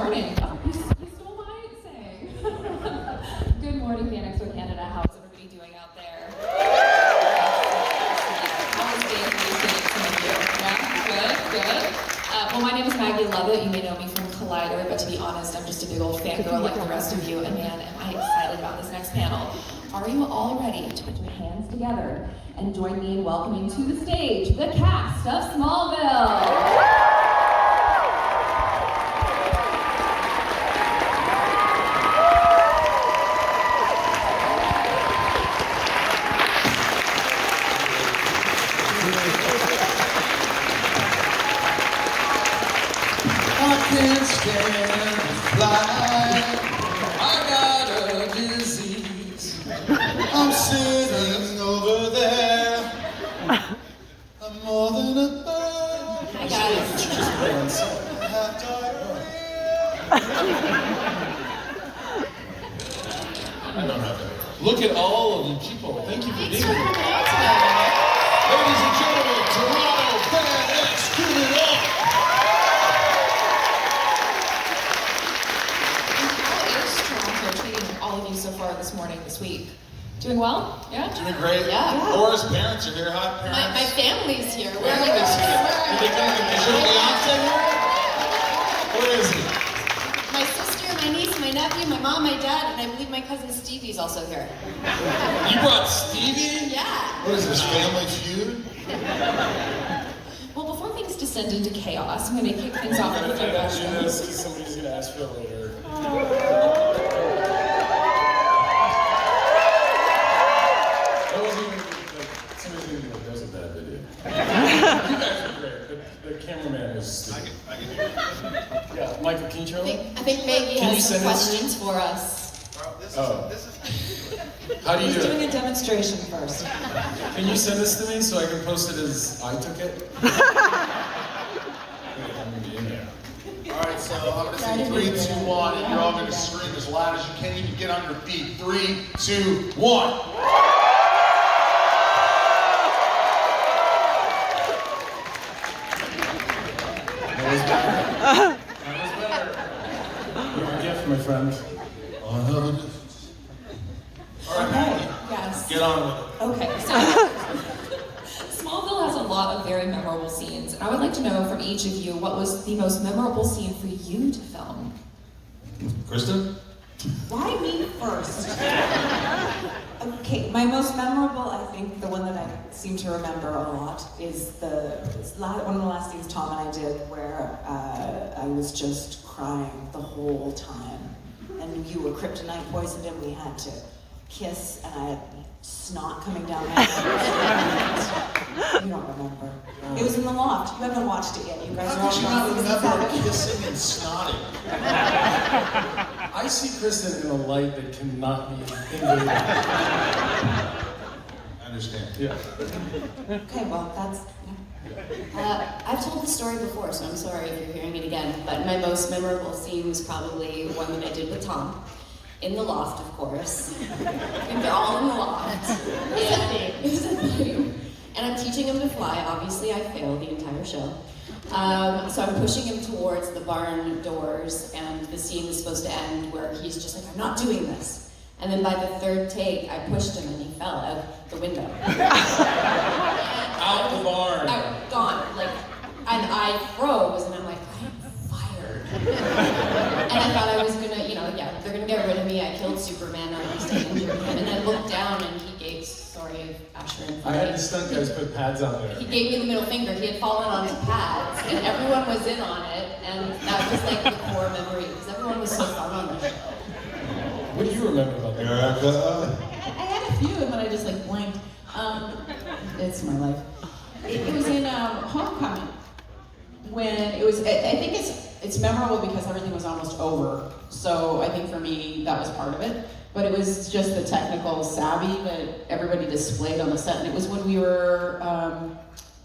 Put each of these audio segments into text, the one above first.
morning. Oh, you stole my saying. Good morning, the Expo Canada. How's everybody doing out there? How was day for some of you? Yeah, good. Well, my name is Maggie Lovitt. You may know me from Collider, but to be honest, I'm just a big old fangirl like the rest of you, and man, am I excited about this next panel. Are you all ready to put your hands together and join me in welcoming to the stage the cast of Smallville? Can't stand fly. I got a disease. I'm sitting over there. I'm more than a bird. Hi guys. I have diarrhea. I don't have it. Look at all of you people. Thank you for being here. Ladies and gentlemen, Toronto Fan X, give it up. So far this morning, this week. Doing well? Yeah? Doing great. Yeah. Laura's parents are here. Hi, parents. My family's here. Where are they? Did they come to visit the Beyonce here? Where is he? My sister, my niece, my nephew, my mom, my dad, and I believe my cousin Stevie's also here. You brought Stevie? Yeah. What is this, Family Feud? Well, before things descend into chaos, I'm going to kick things off with a few questions. Somebody's going to ask for it later. That was a bad video. You guys are great. The cameraman was stupid. I can hear you. Yeah, Michael, can you show me? I think Maggie has some questions for us. This is how do you do it? He's doing a demonstration first. Can you send this to me so I can post it as I took it? I'm going to be in there. Alright, so I'm going to say 3, 2, 1, and you're all going to scream as loud as you can. You can get on your feet. 3, 2, 1. That was better. You're a gift, my friend. Alright, Maggie. Yes. Get on with it. Okay, so Smallville has a lot of very memorable scenes, and I would like to know from each of you what was the most memorable scene for you to film? Kristin? Why me first? Okay, my most memorable, I think, the one that I seem to remember a lot, is one of the last scenes Tom and I did where I was just crying the whole time. And you were kryptonite poisoned and we had to kiss and I had snot coming down my nose. You don't remember. It was in the loft. You haven't watched it yet. You guys How are could you not remember kissing and snotting? I see Kristin in a light that cannot be invaded. I understand. Yeah. Okay, well, that's... I've told this story before, so I'm sorry if you're hearing it again, but my most memorable scene was probably one that I did with Tom. In the loft, of course. And they're all in the loft. It was a theme. And I'm teaching him to fly. Obviously, I failed the entire show. So I'm pushing him towards the barn doors, and the scene is supposed to end where he's just like, I'm not doing this. And then by the third take, I pushed him and he fell out the window. Out the barn. Out, gone. Like, and I froze, and I'm like, I'm fired. And I thought I was gonna, they're gonna get rid of me. I killed Superman, I was taking him. And I looked down, and he gave, sorry, Asher and I had the stunt guys put pads out there. he gave me the middle finger. He had fallen onto pads, and everyone was in on it, and that was like the core memory, because everyone was so fun on the show. What do you remember about that? Erica? I had a few, but I just like blanked. It's my life. It was in Homecoming when it was. I think it's memorable because everything was almost over. So I think for me that was part of it. But it was just the technical savvy that everybody displayed on the set, and it was when we were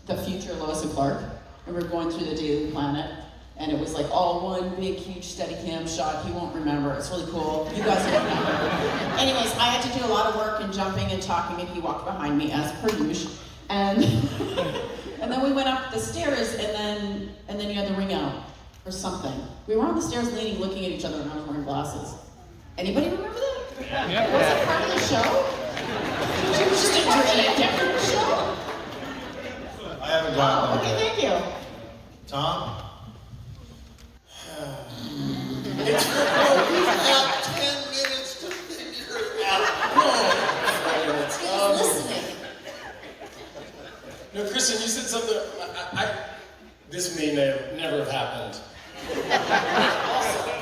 the future Lois and Clark, and we were going through the Daily Planet. And it was like all one big, huge Steadicam shot. He won't remember. It's really cool. You guys will remember. Anyways, I had to do a lot of work and jumping and talking, and he walked behind me as per usual. And and then we went up the stairs, and then you had the ring out. or something. We were on the stairs leaning, looking at each other, and I was wearing glasses. Anybody remember that? Yeah. Was it part of the show? She was just a dream from the show? I haven't gotten Okay, there yet. thank you. Tom? It's We have 10 minutes to figure it out. He's listening. No, Kristin, you said something. This may never have happened.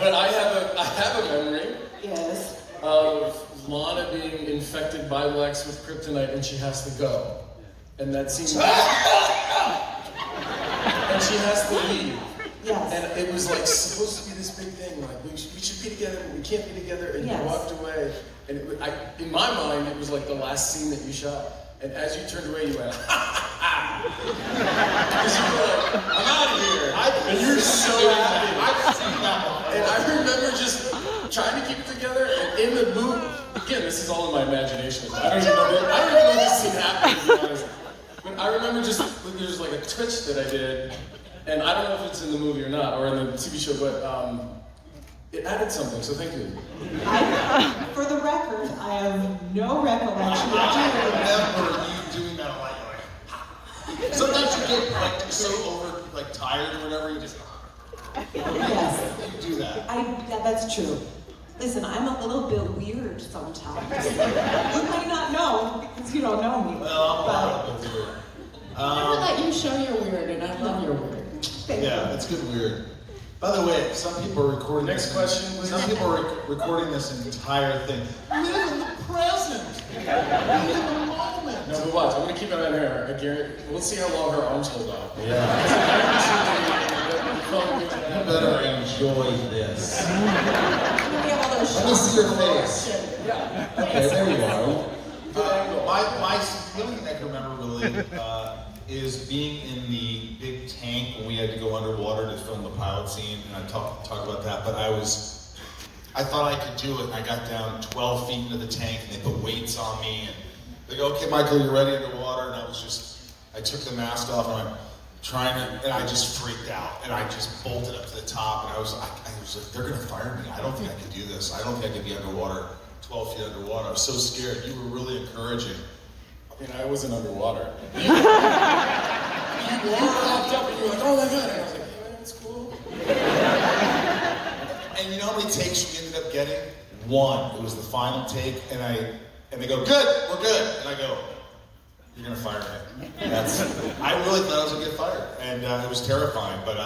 But I have a memory Yes. of Lana being infected by Lex with kryptonite and she has to go. And that scene. And she has to leave. Yes. And it was like supposed to be this big thing, like we should be together, but we can't be together, and Yes. you walked away. And in my mind, it was like the last scene that you shot. And as you turned away, you went, because you were like, I'm out of here. And you're so happy. I've seen that one. And I remember just trying to keep it together, and in the movie, again, this is all in my imagination. I don't even know this scene happened, to be honest. But I remember just, there's like a twitch that I did, and I don't know if it's in the movie or not, or in the TV show, but it added something, so thank you. For the record, I have no recollection of I doing that. remember you doing that a lot. You're like, sometimes you get like so tired or whatever, you just Yes. you do that. Yeah, that's true. Listen, I'm a little bit weird sometimes. You may not know because you don't know me. Well, I'm a lot of weird. Never let you show you're weird, and I love your weird. Thank you. Yeah, that's good weird. By the way, some people are recording Next question. Some people are recording this entire thing. Live in the present. Live in the moment. No, but watch, I'm gonna keep it on her. I guarantee, we'll see how long her arms hold out. Yeah. You better enjoy this. We have all those Let me see your face. Yeah. Okay, there you are. My the only thing I can remember really is being in the big tank when we had to go underwater to film the pilot scene, and I talk about that. But I thought I could do it, and I got down 12 feet into the tank, and they put weights on me, and they go, "Okay, Michael, you're ready underwater." And I took the mask off, and and I just freaked out, and I just bolted up to the top, and I was like, "They're gonna fire me. I don't think I can do this. I don't think I can be underwater." 12 feet underwater. I was so scared. You were really encouraging. I mean, I wasn't underwater. You popped up and you were like, oh my god. And I was like, yeah, that's cool. And you know how many takes we ended up getting? One. It was the final take, and they go, "Good, we're good." And I go, "You're gonna fire me." I really thought I was gonna get fired, and it was terrifying. But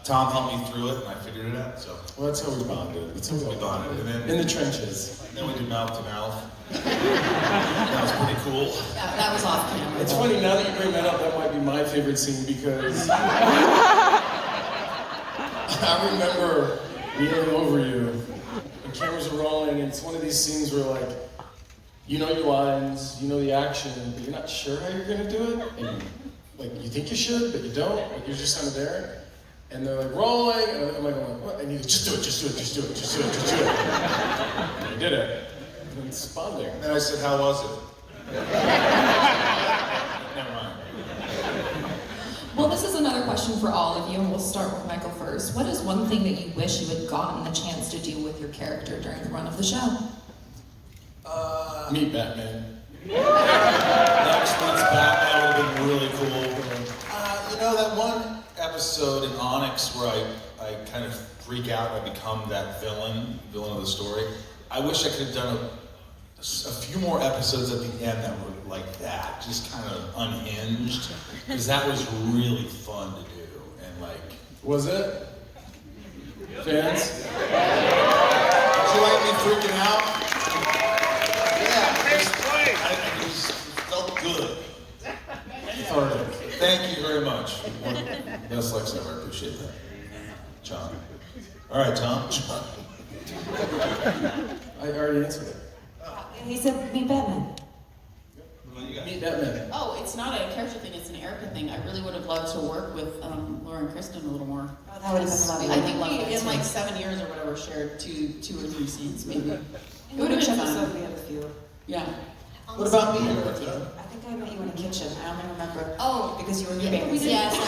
Tom helped me through it, and I figured it out. So Well, that's how we bonded. That's how we bonded, and then in the trenches. Then we did mouth to mouth. That was pretty cool. That was off camera. It's funny, now that you bring that up, that might be my favorite scene because I remember kneeling over you, and cameras are rolling, and it's one of these scenes where like, you know your lines, you know the action, but you're not sure how you're gonna do it, and like you think you should, but you don't, like you're just kind of there. And they're like rolling, and I'm like, what? And you go, just do it, just do it, just do it, just do it, just do it. And I did it. And it's bonding. And then I said, "How was it?" Never mind. Well, this is another question for all of you, and we'll start with Michael first. What is one thing that you wish you had gotten the chance to do with your character during the run of the show? Meet Batman. Next month's Batman would have been really cool. You know that one episode in Onyx where I kind of freak out and I become that villain of the story. I wish I could have done a few more episodes at the end that were like that, just kind of unhinged, because that was really fun to do. And like, Was it? Fans? did you like me freaking out? Yeah, it just felt good. Cathartic. Thank you very much. Best Lex ever. I appreciate that. John. All right, Tom. John. I already answered it. He said, "Meet Batman." Meet Batman. Oh, it's not a character thing, it's an Erica thing. I really would have loved to work with Laura and Kristin a little more. Oh, that would have been lovely. I think we, in like 7 years or whatever, shared two or three scenes, maybe. It would have been fun. We had a few. Yeah. What about me, Erica? I think I met you in a kitchen. I only remember. Oh, Because you were yeah, giving. we did. Yes, I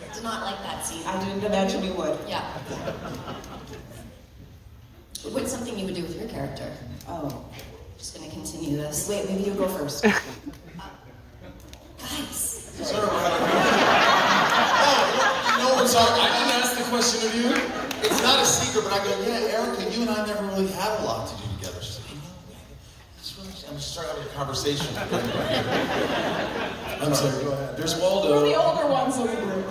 was. did not like that scene. I didn't imagine you would. Yeah. What's something you would do with your character? Oh. Just gonna continue this. Wait, maybe you go first. Guys. Sir, we're having you know what's I didn't ask the question of you. It's not a secret, but I go, yeah, Erica, you and I never really had a lot to do together. She's like, I'm just starting having a conversation. I'm sorry, go ahead. There's We're the Waldo. older ones of the group.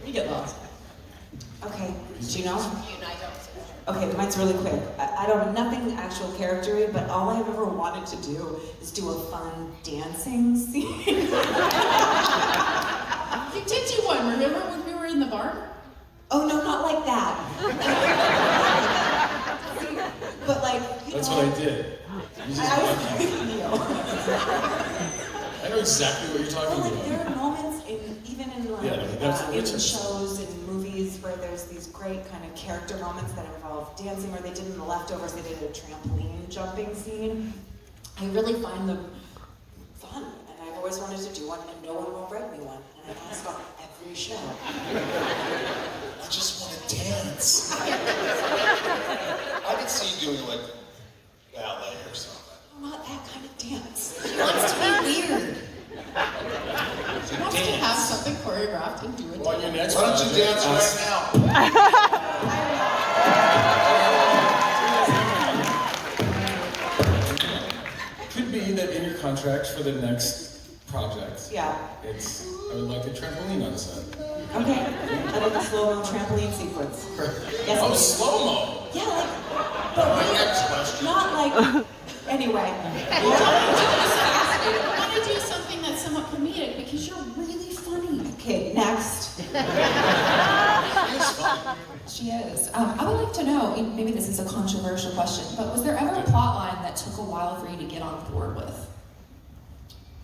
You get lost. Okay, do you know? Okay, mine's really quick. I don't have nothing actual character-y, but all I've ever wanted to do is do a fun dancing scene. You did do one, remember when we were in the bar? Oh no, not like that. But like, you That's know, what I did. You just I was lucky. Neil. I know exactly what you're talking Well, like there about. are moments even in like Yeah, that's the in witches. shows and movies where there's these great kind of character moments that involve dancing, or they did in The Leftovers, they did a trampoline jumping scene. I really find them fun, and I've always wanted to do one, and no one will write me one, and I ask on every show. I just want to dance. I could see you doing like ballet or something. Not that kind of dance. She wants to be weird. She wants to have something choreographed and do it. Well, your next Why don't you project, dance ask- right now? Could be that in your contract for the next project, Yeah. it's, I would like a trampoline on set. Okay. I like the slow-mo trampoline sequence. Yes, Oh, please. slow-mo! Yeah, like, but My like, next question. not like, anyway. I want to do something that's somewhat comedic because you're really funny. Okay, next. It's fun. She is. I would like to know, maybe this is a controversial question, but was there ever a plot line that took a while for you to get on board with?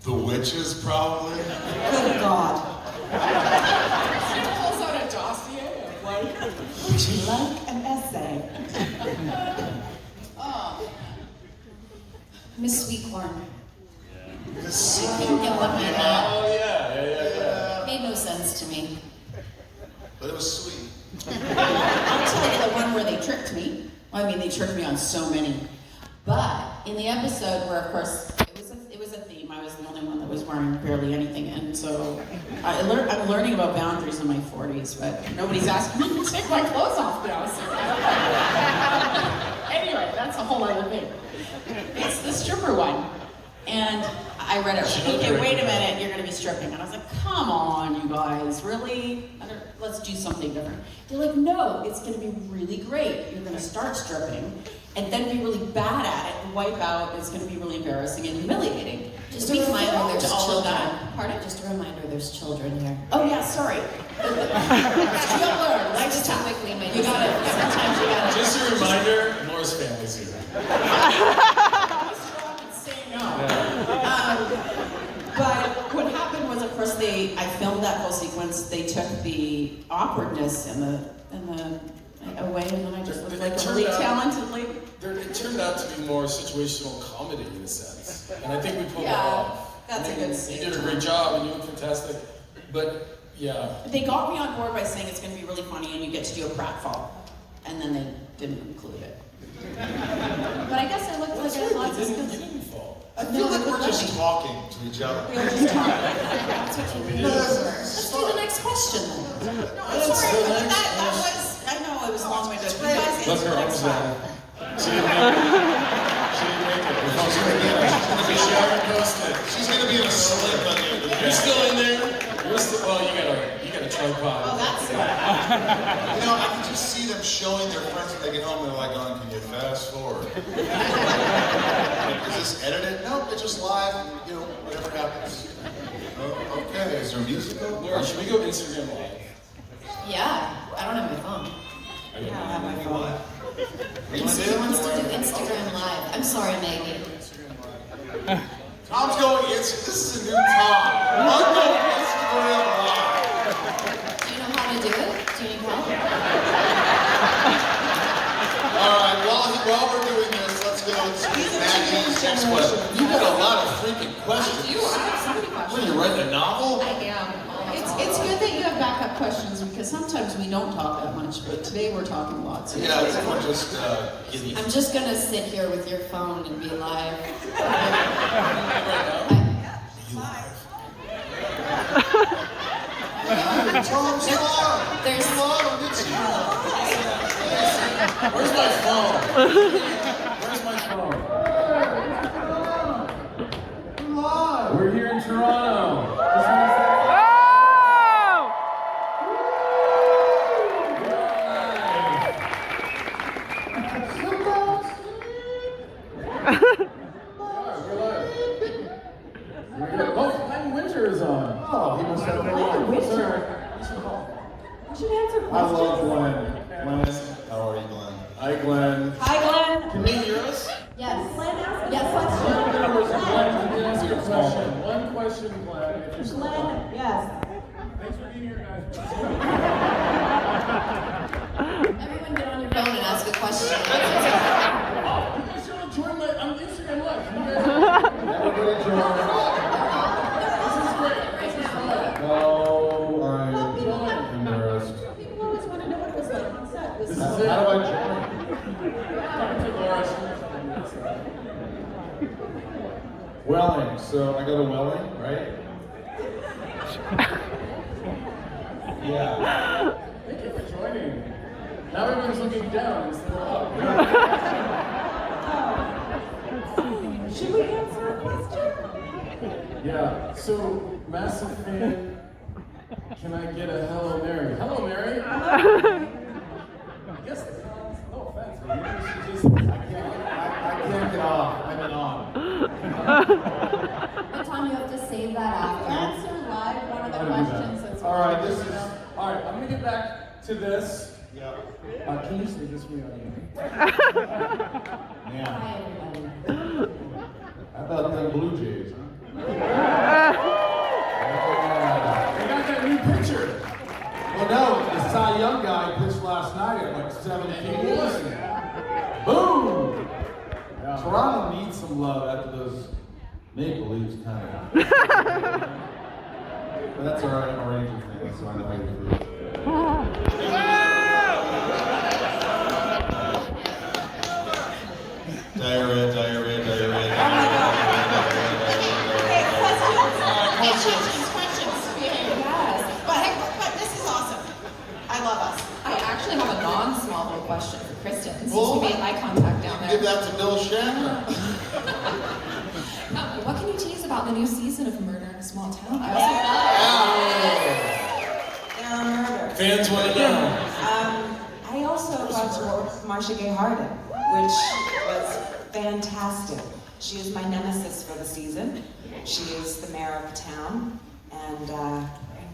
The witches, probably. Good God. She pulls out a dossier of like, Would you like an essay? oh, Miss Sweetcorn. The secret. Didn't get what you had. Oh, yeah. Made no sense to me. But it was sweet. I'll tell you the one where they tricked me. Well, I mean, they tricked me on so many. But in the episode where, of course, it was a theme. I was the only one that was wearing barely anything, and so I'm learning about boundaries in my 40s, but nobody's asking me to take my clothes off now. So. Anyway, that's a whole other thing. It's the stripper one, and I read it. Okay, wait a minute, you're gonna be stripping, and I was like, come on, you guys, really? Let's do something different. They're like, no, it's gonna be really great. You're gonna start stripping, and then be really bad at it, and wipe out. It's gonna be really embarrassing and humiliating. Just a reminder, there's all of children. that. Pardon? Just a reminder, there's children here. Oh yeah, sorry. You'll learn. Next Just too time. quickly, my You got it. Sometimes you got it. Just a reminder, Laura's family's here. Say no. But what happened was, of course, I filmed that whole sequence. They took the awkwardness and the away, and then I just looked like a really talented lady. It turned out to be more situational comedy in a sense, and I think we pulled that Yeah, off. that's a good scene. You did a great job, and you look fantastic. But yeah, They got me on board by saying it's going to be really funny, and you get to do a pratfall, and then they didn't include it. But I guess I looked like I had lots of you skills. didn't fall. I feel like we're just talking to each other. We were just talking. That's what you do. Let's do the next question then. No, I'm sorry, but that was. I know it was long-winded. You guys Look, answer her next arms time. down. She didn't make it. She didn't make it. She haven't posted. She's gonna be in a sling by the end of the You're day. still in there. You're still. Well, you got a tripod. Oh, that's it. You know, I can just see them showing their friends when they get home. They're like, "Oh, can you fast forward? Is this edited? No, it's just live. You know, whatever happens." Oh, okay. Is there music? Laura, should we go Instagram live? Yeah, I don't have my phone. I don't I know. have my phone. Let's do Instagram Live. I'm sorry, Maggie. Tom's going Instagram. This is a new Tom. I'm going Instagram live. Do you know how to do it? Do you need help? All right. While we're doing this, let's go to Maggie's next question. You got a lot of freaking questions. I have so many questions. What are you writing a novel? I am. It's good that you have backup questions because sometimes we don't talk that much, but today we're talking lots. Yeah, I think we're just giddy. I'm just gonna sit here with your phone and be live. There's Where's my phone? Where's my phone? We're here in Toronto. Oh, Glenn Winter is on. Oh, he must have Glenn Winter. I love Glenn. Glenn. How are you, Glenn? Hi, Glenn. Hi, Glenn. Can you hear us? Yes. Glenn, can you ask your question? One question, Glenn. If you're still on. Yes. Thanks for being here, guys. Everyone get on your phone and ask a question. You guys should join my Instagram Live. Can you guys? Everybody join. This is great. This is fun. No, I'm embarrassed. People always want to know what it was like on set. This is it. How do I join? Welling. So I go to Welling, right? Yeah. Thank you for joining. Now everyone's looking down instead of up. Should we answer a question? Yeah. So, massive fan. Can I get a Hello Mary? Hello Mary. Yes. No offense, but you should just. I can't get off. I'm an on. But Tom, you have to save that after. Answer live one of the How do we do questions. that? That's All right. This is. All right. I'm gonna get back to this. Yeah. Can you say this for me on Yeah. Hi, everybody. How about them Blue Jays, huh? I got that new picture. Well, no, the Cy Young guy pitched last night at like 17 innings. Boom! Yeah. Toronto needs some love after those Maple Leafs kind of. But that's all right, I'm a Ranger fan, so I know how you feel. Diarrhea. Questions. Yes. But this is awesome. I love us. I actually have a non-Smallville question for Kristin, since Well, we made eye contact down Give there. that to Bill Shatner. What can you tease about the new season of Murder in a Small Town? I There are murders. Fans want to know. I also got to work with Marcia Gay Harden, which was fantastic. She is my nemesis for the season. She is the mayor of the town, and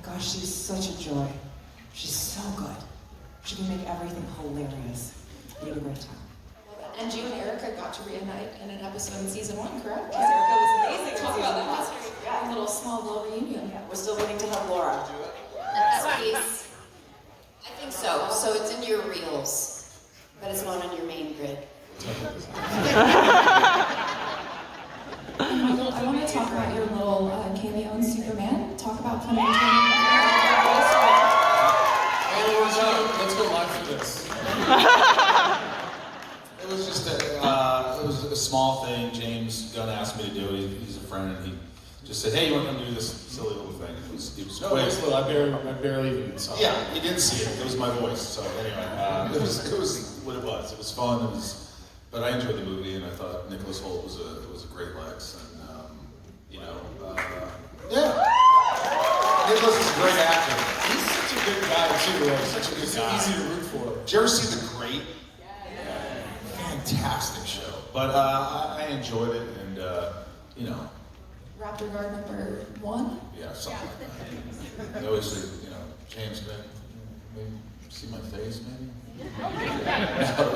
gosh, she's such a joy. She's so good. She can make everything hilarious. We had a great time. And you and Erica got to reunite in an episode in season 1, correct? Erica was amazing. Talk about that. A little Smallville reunion. We're still waiting to have Laura. Next piece. I think so. So it's in your reels, but it's not on your main grid. I want to talk about your little cameo in Superman. Talk about coming into Let's go live for this. It was just a small thing. James Gunn asked me to do it. He's a friend, and he just said, "Hey, you want to come do this silly little thing?" It was No, quick. it's little. I barely even saw it. Yeah, you didn't see it. It was my voice. So anyway, it was what it was. It was fun. But I enjoyed the movie, and I thought Nicholas Hoult was a great Lex, and yeah. Nicholas is a great actor. He's such a good guy too. Like, Such a good he's so guy. easy to root for. Did you ever see The Great? Fantastic show. But I enjoyed it, and Raptor Guard number 1. yeah, something like that. I always say, James, can I maybe see my face, maybe?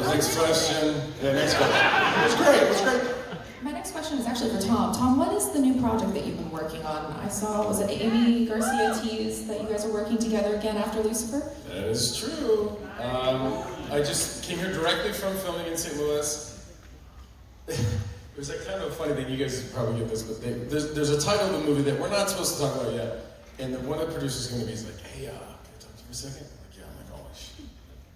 Next question. Yeah, next question. It was great. My next question is actually for Tom. Tom, what is the new project that you've been working on? I saw, was it Amy Garcia teased that you guys are working together again after Lucifer? That is true. I just came here directly from filming in St. Louis. There's like kind of a funny thing, you guys probably get this, but there's a title of the movie that we're not supposed to talk about yet. And then one of the producers came to me, he's like, hey, can I talk to you for a second? I'm like, yeah. I'm like, oh, shit.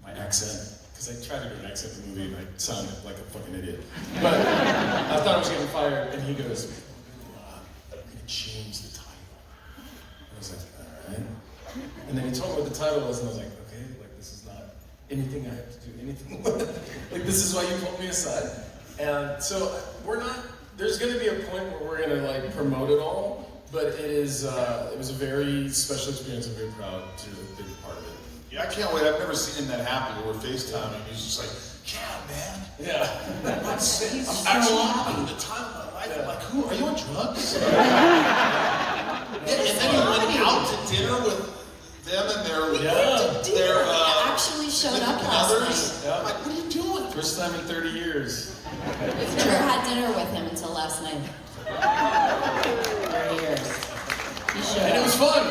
My accent. Because I tried to do an accent in the movie and I sounded like a fucking idiot. But I thought I was getting fired, and he goes, I'm gonna change the title. And I was like, all right. And then he told me what the title was, and I was like, okay, like this is not anything I have to do anything with. Like this is why you pulled me aside. And so there's gonna be a point where we're gonna like promote it all, but it was a very special experience. I'm very proud to have been part of it. Yeah, I can't wait. I've never seen him that happy. We're FaceTiming, and he's just like, yeah, man. Yeah. I'm actually having the time of my life. I'm like, who? Are you on drugs? And then he went out to dinner with them and their Actually showed up significant last others. night. Yeah. I'm like, what are you doing? First time in 30 years. Never had dinner with him until last night. 30 years. He showed And it up. was fun.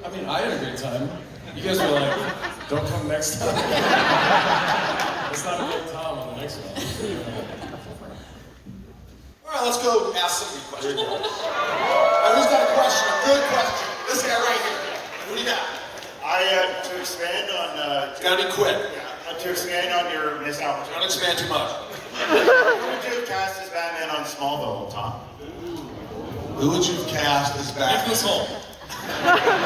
I mean, I had a great time. You guys were like, don't come next time. Let's not invite Tom on the next one. All right, let's go ask some good questions. All right, who's got a question? A good question. This guy right here. What do you got? To expand on, It's gotta be quick. to expand on your missed Don't opportunity. expand too much. Who would you have cast as Batman on Smallville, Tom? Who would you cast as Batman? Nicholas Holt.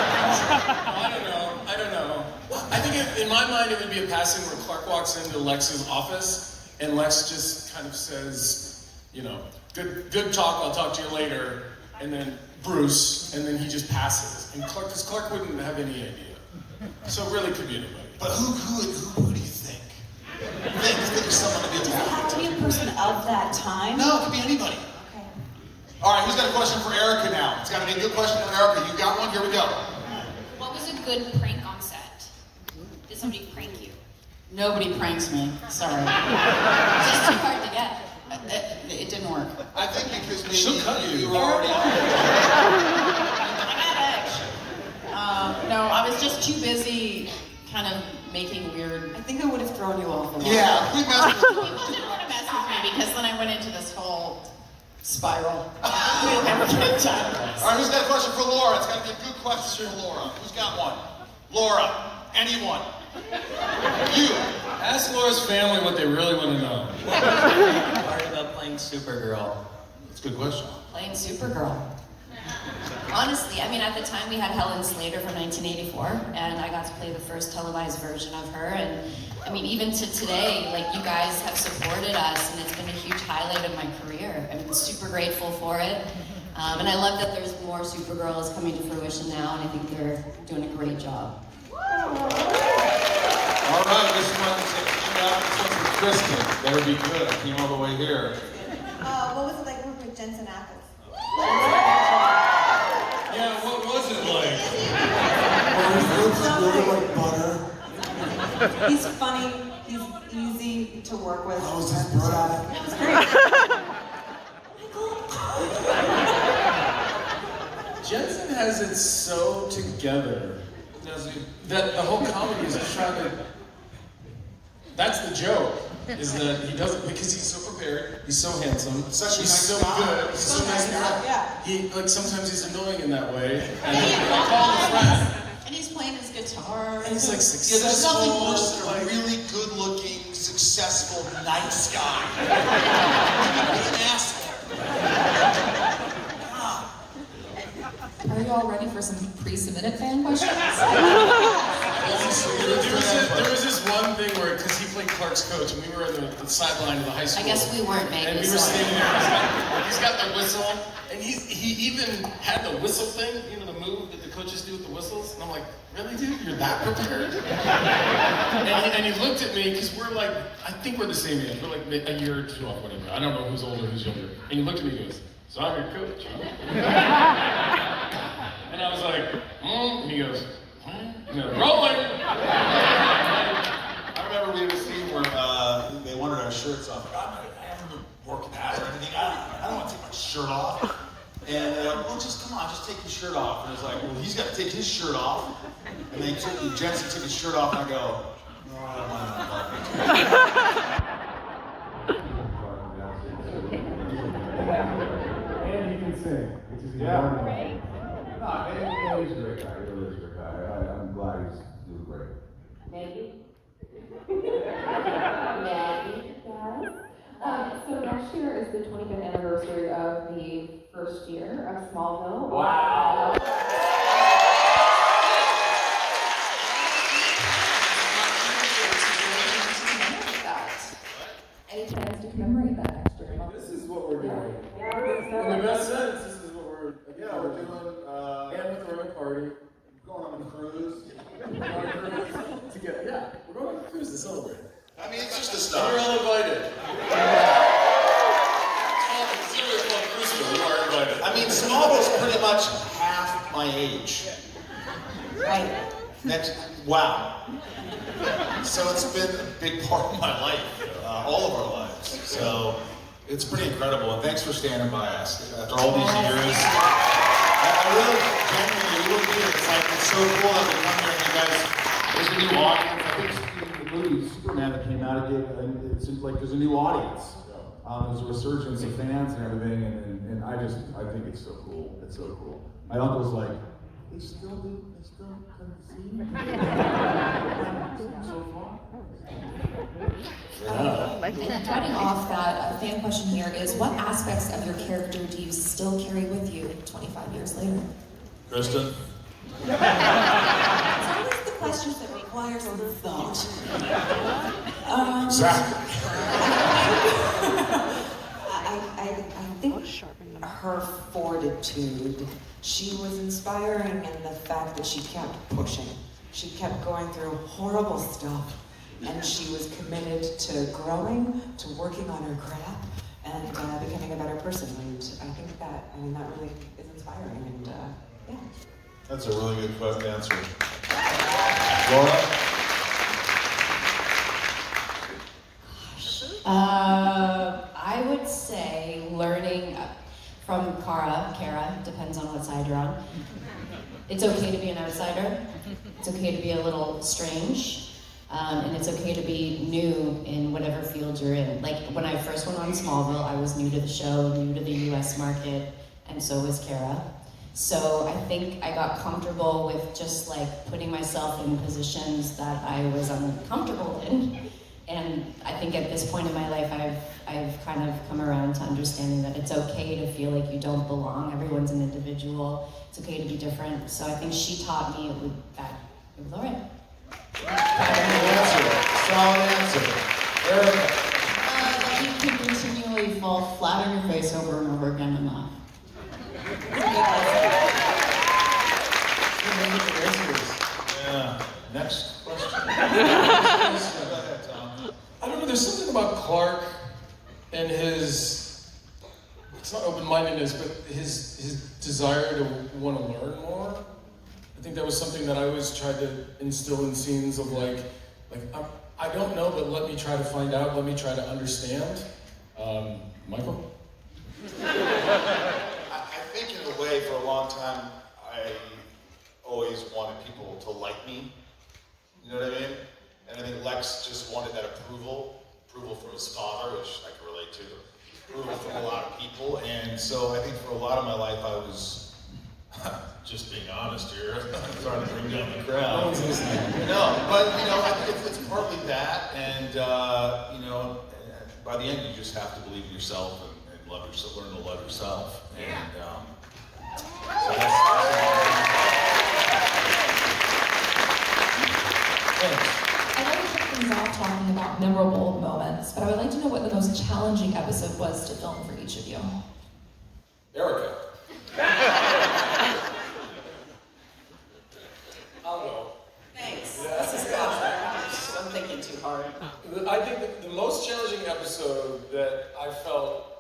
I don't know. I think in my mind it would be a passing where Clark walks into Lex's office and Lex just kind of says, you know, good talk, I'll talk to you later, and then Bruce, and then he just passes. And because Clark wouldn't have any idea. So it really could be anybody. But who do you think? Think of someone to be Does it Batman. have to be a person of that time? No, it could be anybody. Okay. All right, who's got a question for Erica now? It's got to be a good question for Erica. You got one? Here we go. What was a good prank on set? Did somebody prank you? Nobody pranks me. Sorry. Just too hard to get. It didn't work. I think because maybe She'll cut you. were already on. I got edge. No, I was just too busy kind of making weird. I think I would have thrown you off a lot. Yeah, we messed with People didn't want to mess with me because then I went into this whole spiral. We'll never get time. All right, who's got a question for Laura? It's got to be a good question for Laura. Who's got one? Laura, anyone? You. Ask Laura's family what they really want to know. Part about playing Supergirl. That's a good question. Playing Supergirl. Honestly, I mean, at the time we had Helen Slater from 1984, and I got to play the first televised version of her. And I mean, even to today, like you guys have supported us, and it's been a huge highlight of my career. I'm super grateful for it. And I love that there's more Supergirls coming to fruition now, and I think they're doing a great job. All right, this one for Kristin. Better be good. I came all the way here. What was it like working with Jensen Ackles? Yeah, what was it like? He's funny, he's easy to work with. How was his brother? It was great. Jensen has it so together that the whole comedy is just trying to. That's the joke, is that he doesn't, because he's so prepared, he's so handsome, Such a he's nice so guy. good, he's so nice guy. Yeah. He, like, sometimes he's annoying in that way, and Yeah, I call him a friend. And he's playing his guitar. And he's like Yeah, there's nothing successful, worse than a like, really good-looking, successful, nice guy. He's an asshole. Are you all ready for some pre-submitted fan questions? There was this one thing where, because he played Clark's coach, and we were on the sideline of the high school. I guess we weren't, And Maggie, we were sorry. standing there, he's got the whistle, and he even had the whistle thing, you know, the move that the coaches do with the whistles. And I'm like, really, dude? You're that prepared? and he looked at me, because we're like, I think we're the same age. We're like a year or two off, whatever. I don't know who's older, who's younger. And he looked at me and goes, so I'm your coach, huh? And I was like, and he goes, and then rolling. I remember we had a scene where they wanted our shirts off. I haven't been working out or anything. I don't want to take my shirt off. And they're like, well, just come on, just take your shirt off. And it's like, well, he's got to take his shirt off. And Jensen took his shirt off, and I go, no, I don't mind. And he can sing, which is important. No, he's great. You were great. Maggie? Maggie, yes. So next year is the 25th anniversary of the first year of Smallville. Wow! Any plans to commemorate that next year? This is what we're doing. Yeah. In the best sense, this is what we're doing. Yeah, we're doing, And we're throwing a party. going on a cruise. We're going on a cruise together. Yeah, we're going on a cruise to celebrate. I mean, it's just a You're start. all invited. You are invited. I mean, Smallville's pretty much half my age. Right. Wow. So it's been a big part of my life, all of our lives. So it's pretty incredible, and thanks for standing by us after all these years. I really, genuinely, you wouldn't believe it. It's so cool that we come here and you guys, there's a new audience. I think the movie Superman that came out, it seems like there's a new audience. There's a resurgence of fans and everything, and I think it's so cool. It's so cool. My uncle's like, they still come see me? So far. And threading off that fan question here is, what aspects of your character do you still carry with you 25 years later? Kristin? It's always the questions that require some thought. Exactly. I think her fortitude, she was inspiring in the fact that she kept pushing. She kept going through horrible stuff, and she was committed to growing, to working on her craft, and becoming a better person. And I think that really is inspiring, and yeah. That's a really good answer. Laura? I would say learning from Kara, depends on what side you're on. It's okay to be an outsider. It's okay to be a little strange. And it's okay to be new in whatever field you're in. Like when I first went on Smallville, I was new to the show, new to the US market, and so was Kara. So I think I got comfortable with just like putting myself in positions that I was uncomfortable in. And I think at this point in my life, I've kind of come around to understanding that it's okay to feel like you don't belong. Everyone's an individual. It's okay to be different. So I think she taught me it was all right. Solid answer. Eric? You can continually fall flat on your face over and over again and laugh. Yeah. Next question. I don't know, there's something about Clark and his, it's not open-mindedness, but his desire to want to learn more. I think that was something that I always tried to instill in scenes of like I don't know, but let me try to find out, let me try to understand. Michael? I think in a way, for a long time, I always wanted people to like me. You know what I mean? And I think Lex just wanted that approval from his father, which I can relate to, approval from a lot of people. And so I think for a lot of my life, I was just being honest here, trying to bring down the crowd. No, but I think it's partly that, and by the end, you just have to believe in yourself and love yourself, learn to love yourself. And so I know we kicked things off talking about memorable moments, but I would like to know what the most challenging episode was to film for each of you. Erica. I'll go. Thanks. Yeah. This is awesome. I'm thinking too hard. I think that the most challenging episode that I felt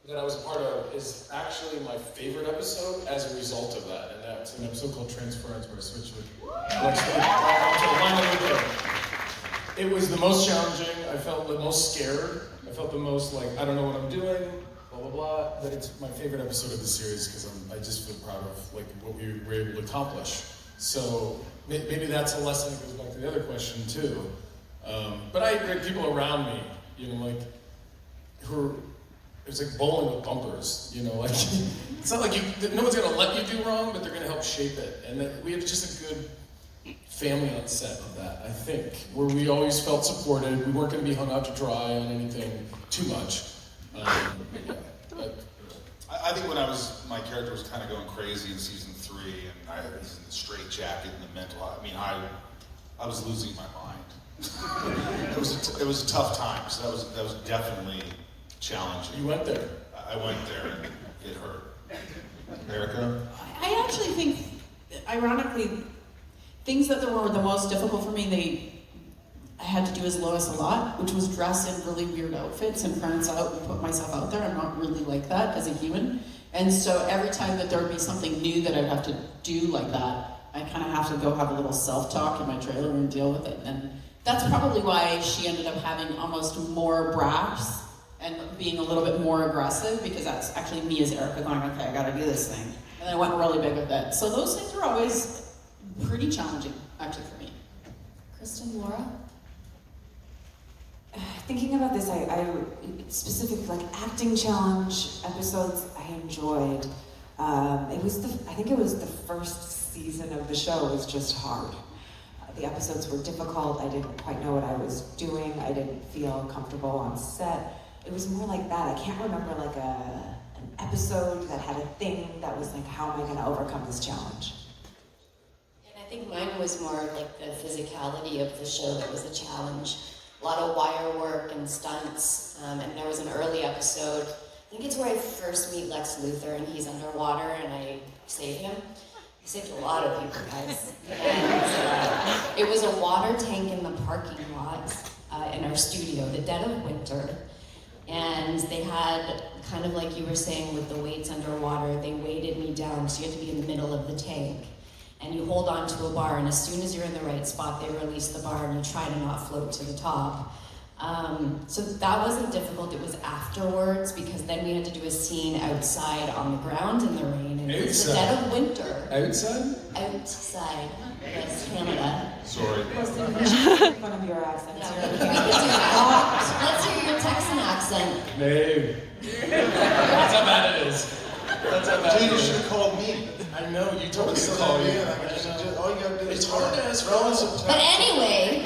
that I was a part of is actually my favorite episode as a result of that, and that's an episode called Transference, where I switched with Lex to the line of the It was the most challenging. I felt the most scared. I felt the most like, I don't know what I'm doing, blah, blah, blah. But it's my favorite episode of the series because I just feel proud of like what we were able to accomplish. So maybe that's a lesson that goes back to the other question too. But I had people around me, who are, it's like bowling with bumpers, like, it's not like no one's gonna let you do wrong, but they're gonna help shape it. And that we have just a good family on set of that, I think, where we always felt supported. We weren't going to be hung out to dry on anything too much. I think when my character was kind of going crazy in season 3, and I was in the straitjacket and the mental. I mean, I was losing my mind. it was a tough time. So that was definitely challenging. You went there. I went there, and it hurt. Erica? I actually think, ironically, things that were the most difficult for me, I had to do as Lois a lot, which was dress in really weird outfits and prance out and put myself out there. I'm not really like that as a human. And so every time that there would be something new that I'd have to do like that, I kind of have to go have a little self-talk in my trailer and deal with it. And that's probably why she ended up having almost more brass and being a little bit more aggressive, because that's actually me as Erica going, okay, I gotta do this thing. And then I went really big with it. So those things were always pretty challenging, actually, for me. Kristin, Laura? Thinking about this, I specific like acting challenge episodes I enjoyed. I think it was the first season of the show was just hard. The episodes were difficult. I didn't quite know what I was doing. I didn't feel comfortable on set. It was more like that. I can't remember like an episode that had a thing that was like, how am I going to overcome this challenge? And I think mine was more like the physicality of the show that was a challenge. A lot of wire work and stunts, and there was an early episode, I think it's where I first meet Lex Luthor and he's underwater and I save him. He saved a lot of people, guys. And it was a water tank in the parking lot in our studio, the dead of winter. And they had, kind of like you were saying with the weights underwater, they weighted me down, so you had to be in the middle of the tank. And you hold on to a bar, and as soon as you're in the right spot, they release the bar, and you try to not float to the top. So that wasn't difficult, it was afterwards, because then we had to do a scene outside on the ground in the rain, and it was the dead of winter. Outside? Outside, yes, Canada. Sorry. One of your accents. No, we can do that. Let's hear your Texan accent. No. That's how bad it is. That's how bad Dude, it you is. should have called me. I know, you told me to call you. All you gotta do is It's hard to ask relative. But anyway,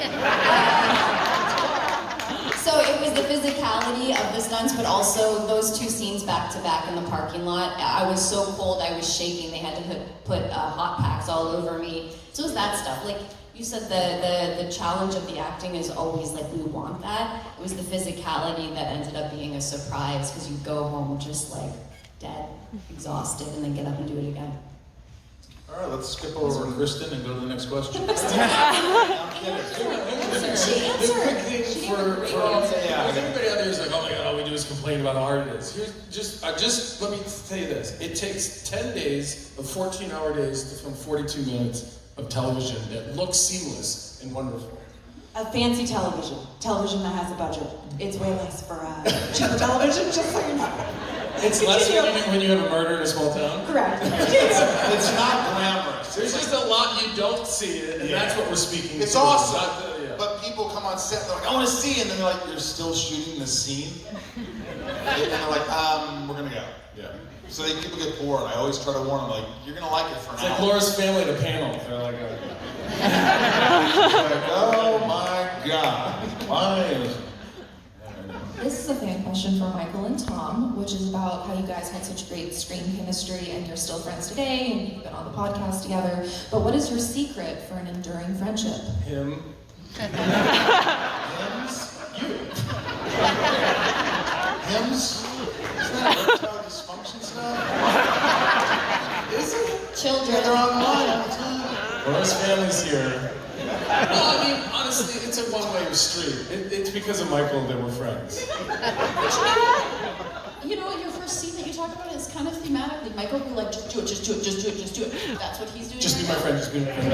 so it was the physicality of the stunts, but also those two scenes back to back in the parking lot. I was so cold, I was shaking. They had to put hot packs all over me. So it was that stuff. Like you said, the challenge of the acting is always like, we want that. It was the physicality that ended up being a surprise, because you go home just like dead, exhausted, and then get up and do it again. All right, let's skip over Kristin and go to the next question. The quick thing for everybody out there is like, oh my god, all we do is complain about how hard it is. Just let me tell you this. It takes 10 days of 14-hour days to film 42 minutes of television that looks seamless and wonderful. A fancy television that has a budget. It's way less for cheaper television, just so you know. It's less when you have a murder in a small town? Correct. It's not glamorous. There's just a lot you don't see, and that's what we're speaking It's to. awesome. Yeah. But people come on set and they're like, I want to see, and then they're like, you're still shooting the scene? And they're like, we're gonna go. Yeah. So people get bored. I always try to warn them, like, you're gonna like it for an hour. It's like Laura's family at a panel. They're like, oh my god. Why is This is a fan question for Michael and Tom, which is about how you guys had such great screen chemistry and you're still friends today and you've been on the podcast together. But what is your secret for an enduring friendship? him. Hims? You. Hims? Isn't that erectile dysfunction stuff? Is it? Children. Yeah, they're online all the time. Laura's family's here. Well, I mean, honestly, it's a one-way street. It's because of Michael that we're friends. You know, your first scene that you talk about is kind of thematically. Michael will be like, just do it, just do it, just do it, just do it. That's what he's doing. Just be right my now. friend, just be my friend.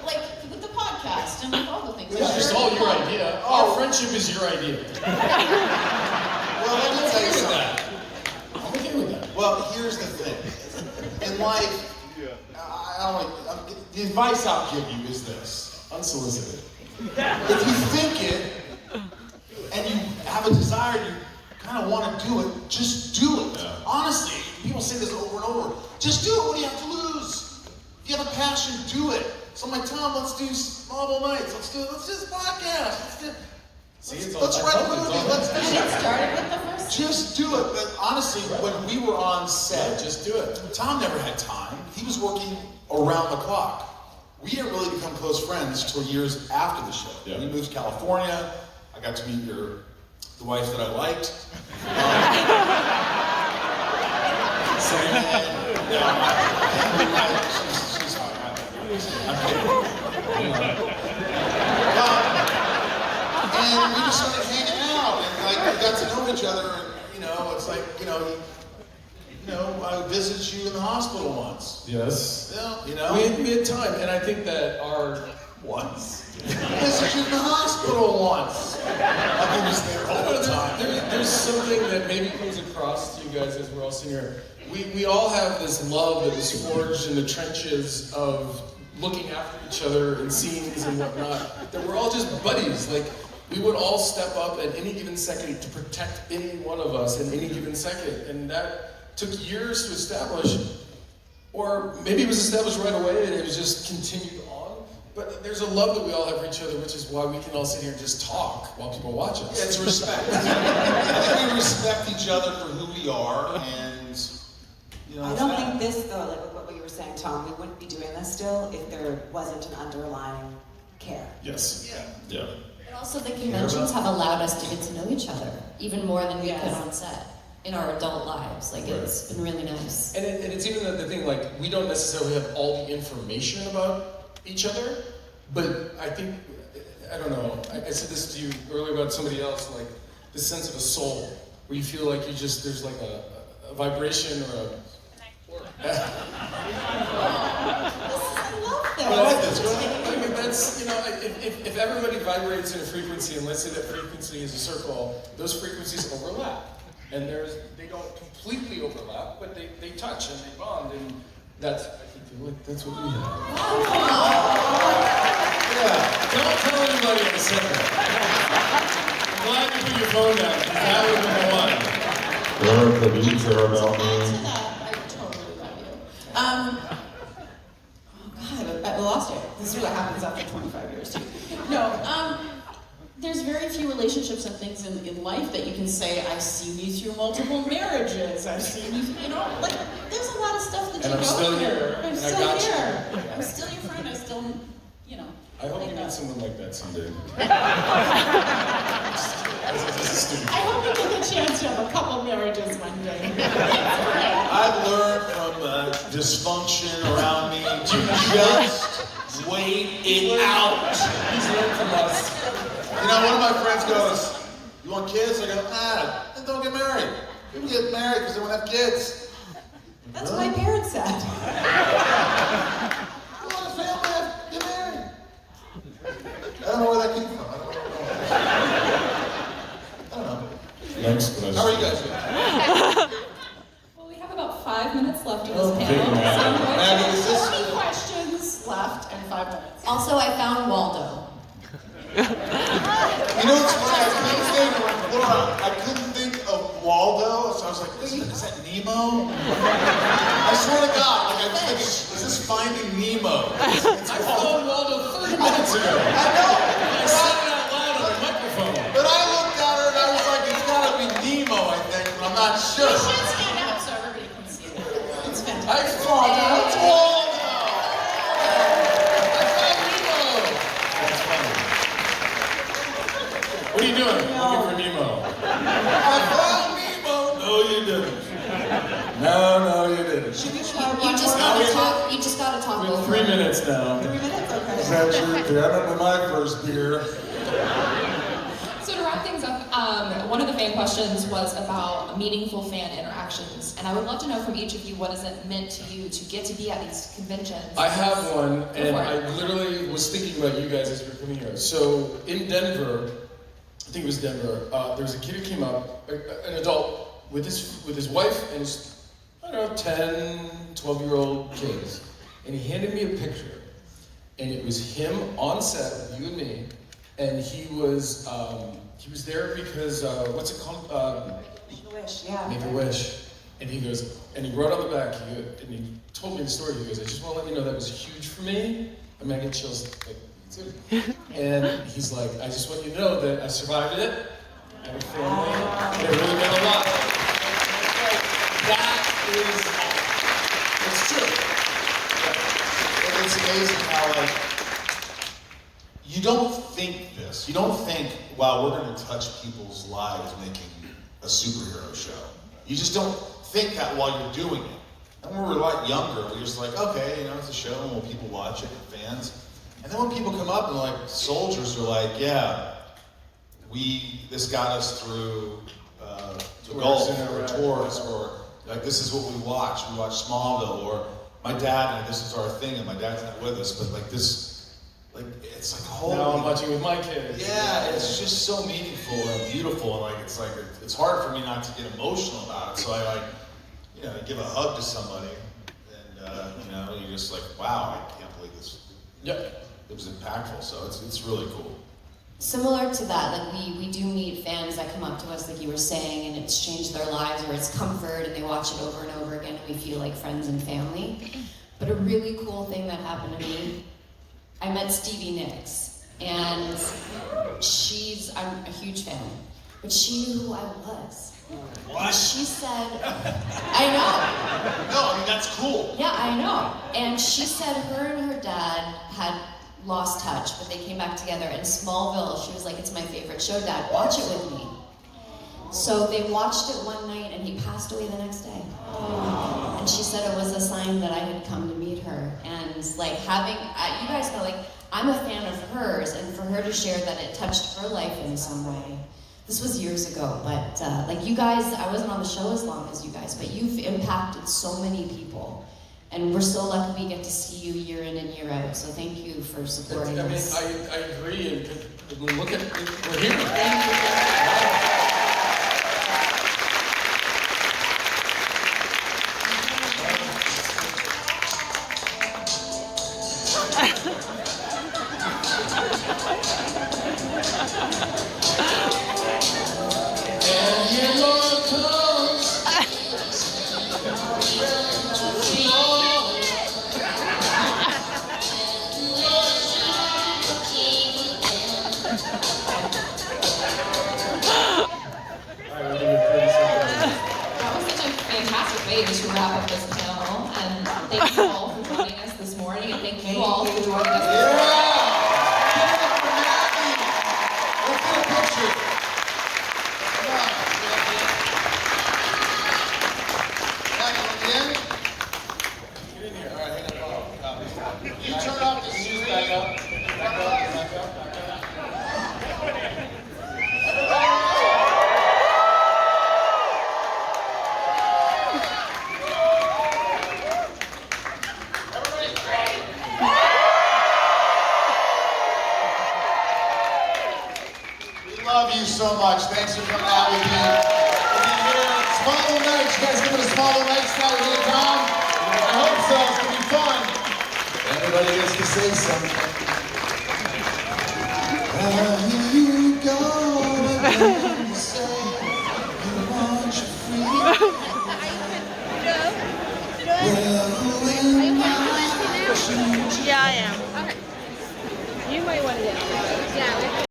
Like with the podcast and with all the things. It's just all your idea. Our friendship is your idea. Well, let me tell you something. I'm okay with that. Well, here's the thing. In life, the advice I'll give you is this. Unsolicited. If you think it, and you have a desire, you kind of want to do it, just do it. Yeah. Honestly, people say this over and over. Just do it. What do you have to lose? you have a passion, do it. So I'm like, Tom, let's do Smallville nights. Let's do this podcast. Let's write a movie. Let's do And it started with the first. Just do it. But honestly, when we were on set, just do it. Tom never had time. He was working around the clock. We didn't really become close friends until years after the show. Yeah. We moved to California. I got to meet the wife that I liked. She's hot. I'm kidding. And we just started hanging out, and like we got to know each other. And it's like I visited you in the hospital once. Yes. Yeah, We had time, and I think that our once. Visited you in the hospital once. I was there all the time. There's something that maybe comes across to you guys as we're all sitting here. We all have this love that is forged in the trenches of looking after each other in scenes and whatnot. That we're all just buddies. Like, we would all step up at any given second to protect any one of us in any given second. And that took years to establish. Or maybe it was established right away and it was just continued on. But there's a love that we all have for each other, which is why we can all sit here and just talk while people watch us. Yeah, it's respect. We respect each other for who we are, and I don't think this though, like what you were saying, Tom, we wouldn't be doing this still if there wasn't an underlying care. Yes. Yeah. But also the conventions have allowed us to get to know each other even more than we could on set in our adult lives. Like it's been really nice. And it's even the thing, like, we don't necessarily have all the information about each other, but I think, I don't know, I said this to you earlier about somebody else, like the sense of a soul, where you feel like there's like a vibration or a... I love that. I like this. I mean, that's, if everybody vibrates in a frequency, and let's say that frequency is a circle, those frequencies overlap. And they don't completely overlap, but they touch and they bond, and that's what we have. Yeah, don't tell anybody in the center. I'm glad you put your phone down, because that would have been one. The beats are about me. I totally love you. Oh God, I lost it. This is what happens after 25 years too. No, there's very few relationships and things in life that you can say, I've seen you through multiple marriages, I've seen you, like, there's a lot of stuff that you go through. still here, I'm and I still got here. I'm still your friend, I still, I hope you meet someone like that someday. I hope you get the chance to have a couple marriages one day. I've learned from dysfunction around me to just wait it out. He's learned from us. One of my friends goes, you want kids? I go, then don't get married. People get married because they want to have kids. That's what my parents said. You want a family? Get married. I don't know where that came from. I don't know. Next question. How are you guys doing? Well, we have about 5 minutes left of this Big panel. man. Maggie, is this 20 questions left and 5 minutes. Also, I found Waldo. You know what's funny? I couldn't think of Waldo, so I was like, is that Nemo? I swear to God, like I was thinking, is this Finding Nemo? I followed Waldo 30 minutes ago. I know! I said it out loud on the microphone. But I looked at her and I was like, it's gotta be Nemo, I think, but I'm not sure. You should stand up so everybody can see it. It's fantastic. I followed Waldo! That's funny. What are you doing? Looking for Nemo. I found Nemo! No, you didn't. No, you didn't. Should we try You one just more? gotta talk. You just gotta talk We have over. 3 minutes now. 3 minutes? Okay. Is that your beer? I remember my first beer. So to wrap things up, one of the fan questions was about meaningful fan interactions. And I would love to know from each of you, what has it meant to you to get to be at these conventions? I have one, and for it. I literally was thinking about you guys as we were coming here. So in Denver, I think it was Denver, there was a kid who came up, an adult, with his wife and his, 10, 12-year-old kids. And he handed me a picture, and it was him on set with you and me, and he was there because, what's it called? Make a wish, yeah. Make a Wish. And he goes, and he wrote on the back, and he told me the story. He goes, I just want to let you know that was huge for me. I mean, I get chills like too. And he's like, I just want you to know that I survived it. I have a family. And it really meant a lot. That is, it's true. And it's amazing how, like, you don't think this. You don't think, wow, we're going to touch people's lives making a superhero show. You just don't think that while you're doing it. And when we were a lot younger, we were just like, okay, you know, it's a show, and when people watch it, fans. And then when people come up and like, soldiers are like, yeah, this got us through the Gulf, or tours, or like, this is what we watch. We watch Smallville, or my dad, and this is our thing, and my dad's not with us, but like this, like, it's like, holy. Now I'm watching with my kids. Yeah, it's just so meaningful and beautiful, and like, it's hard for me not to get emotional about it, so I like, you know, give a hug to somebody, and you know, you're just like, wow, I can't believe this. Yep. It was impactful, so it's really cool. Similar to that, like we do meet fans that come up to us, like you were saying, and it's changed their lives, or it's comfort, and they watch it over and over again, and we feel like friends and family. But a really cool thing that happened to me, I met Stevie Nicks, and I'm a huge fan, but she knew who I was. What? She said, I know. No, I mean, that's cool. Yeah, I know. And she said her and her dad had lost touch, but they came back together. In Smallville, she was like, it's my favorite show, Dad, watch it with me. So they watched it one night, and he passed away the next day. And she said it was a sign that I had come to meet her. And like you guys know, like, I'm a fan of hers, and for her to share that it touched her life in some way. This was years ago, but like you guys, I wasn't on the show as long as you guys, but you've impacted so many people. And we're so lucky we get to see you year in and year out. So thank you for supporting us. I agree. And look at, we're here. Thank you. To wrap up this panel, and thank you all for joining us this morning, and thank you all for joining us this morning. Let's get a picture. Come on. Maggie, get in? Get in here. All right, hang up. You turn off the shoes back up. Back up. Love you so much. Thanks for coming out with me. Smallville night. You guys give it a Smallville night style here in town? I hope so. It's going to be fun. Everybody gets to say something. Where you go when you say you want your freedom? Yeah, I am. Okay. You might want to get